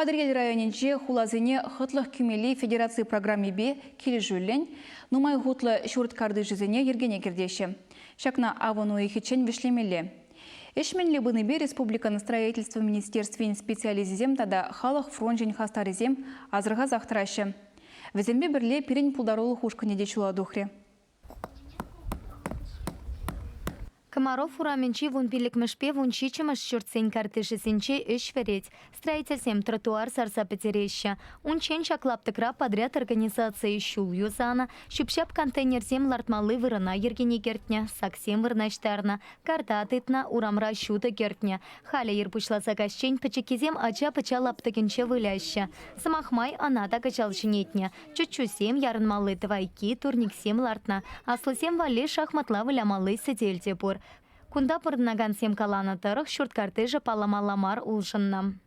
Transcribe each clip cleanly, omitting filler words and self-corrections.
Кадргел районенче хулазыне хытлых кюмели федерации программе бе кележулен, нумай хутлы шурткарды жизыне ергене кирдеші. Шакна авону ихичен вишлемеле. Эшменле бе республиканы строительство министерствен специализизем тада халық фронжен хастаризем азырға захтырашы. Візембе бірле пирен пулдарулы хушкане дечула духре. Комаров ураменчи вон пиликмешпе вон чичимаш чурцень картышесенче эш вереть. Строительством тротуар сарса потереща. Он ченчак лаптыкра подряд организации щул юзана. Щупщап контейнерзем лартмалы вырына ергене гертня. Саксем вырнаштарна. Карта тытна урамра щута гертня. Халя ерпушла сакашчень пачекизем ача пача лаптыкенче выляща. Самахмай аната качалченетня. Чуть-чусем ярнмалы твайки турниксем лартна. Аслысем вале шахматла вылямалы сетельте пор. Кунда пырнаган сем калана тарых шурт картежа паламаламар улшыннам.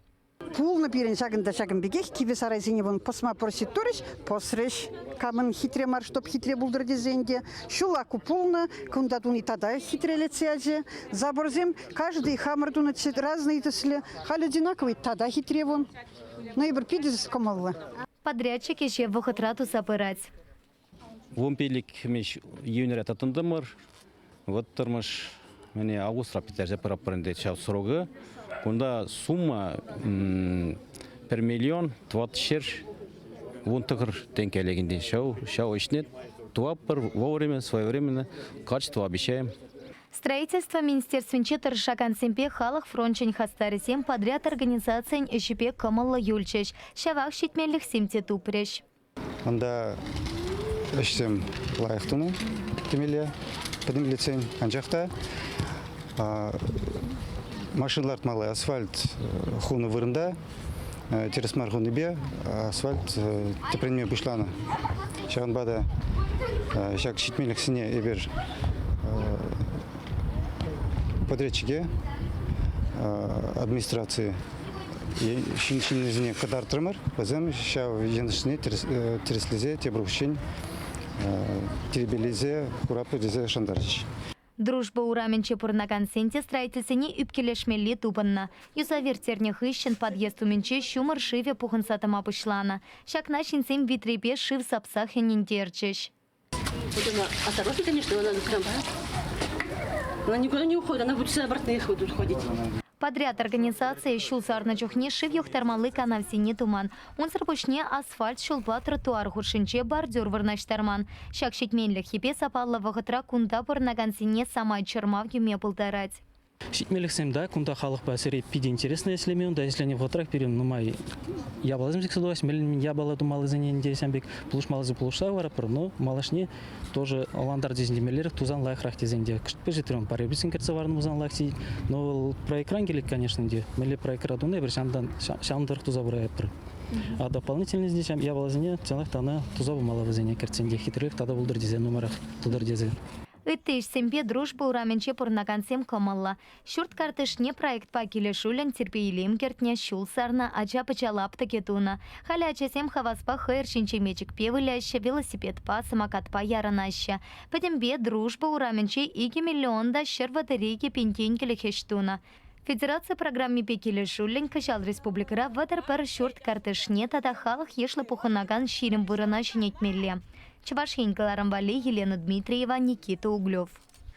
Пулны пирен шагында шагын бегех, киве сарайзине вон посма просит туриш, посреш, камын хитре мар, чтоб хитре булдыр дезенде. Шулаку пулны, кунда туни тада хитреле цяже. Заборзем, каждый хамар тунат разные тесли, халя одинаковый, тада хитре вон. Наибр пидез комалла. Подрядчик еще в охотрату запырать. Вон пилик меш юнерет атындымыр. Вот тормош мене август рапитер запарапренде чау срога. Кунда сумма 1 миллион 20 вон тыгыр тенкелегинде шау ишнет. Туаппер вовремя, своевременно, качество обещаем. Строительство министерственче тыршакан семпе халық фрончен хастарисем подряд организациян ешепе кымылы юльчеш. Шавақ шетмелік семте тупреш. Анда эштем лайықтыны темеле. Подым лицень анжақта машиналар малы асфальт хуны вырында, тересмар хуны бе, асфальт тепренме бұшланы. Шағын бада шақ шетмеліксіне ебер подрядчиге администрации шиншінізіне қадар тұрмыр, бізім шау ендішіне тереслезе, тебрушын теребелезе, курапы дезе шандарыш. Дружба ураменче пурнаган сенте строительсене үпкелешмелли тупынна. Юзавертерне хыщен подъезд уменче шумыр шиве пухынсатыма пышлана. Шакна шинсем витрепе шив сапсах енинтерчеш. Осторожно, конечно, она никуда не уходит, она будет сюда обратно ходить. Подряд организация щулсарна чухне шивьюх термалы канавсине туман. Он српушне асфальт щулпа тротуар хуршинче бордюр вырнаштарман. Шак шитменлік хипе сапалла вағытра кунда пырнагансине самай чермав юме пылтарать. Шитмелексем да, кунда халық басыре пиде интересное слемен, да если они в отрах перем, ну май я балазим сексудовать, мелин я бала думал за ней интересен бег, плуш малазы плуша варапр, но малашне тоже оландар дизендемелер, тузан лайхрах дизенде, кшт пежитрем паре бисин керцеварным узан лахси, но про экран гелик конечно де, мели про экран дуне бершандан шандар тузабура эпр. А дополнительно здесь я балазине целых тана тузабу малавазине керценде хитрых тада булдыр дизен номерах тудар дизе. Иттеш семпе дружба ураменче пурнагансем комалла. Шурт картышне проект пакеле шулен терпейлем кертне шул сарна ача пачалап такетуна. Халя ачасем хаваспа хайр шинчемечик певыляща, велосипед па, самокат па яранаща. Петембе дружба ураменче 2 миллионда щер батарейки пентенькеле хештуна. Федерация программе пекеле шулен качал республикара ватар пар шурт картышне тада халық ешлы пуханаган ширим вырана шинетмелле. Чувашенька Ларамбали, Елена Дмитриева, Никита Углев.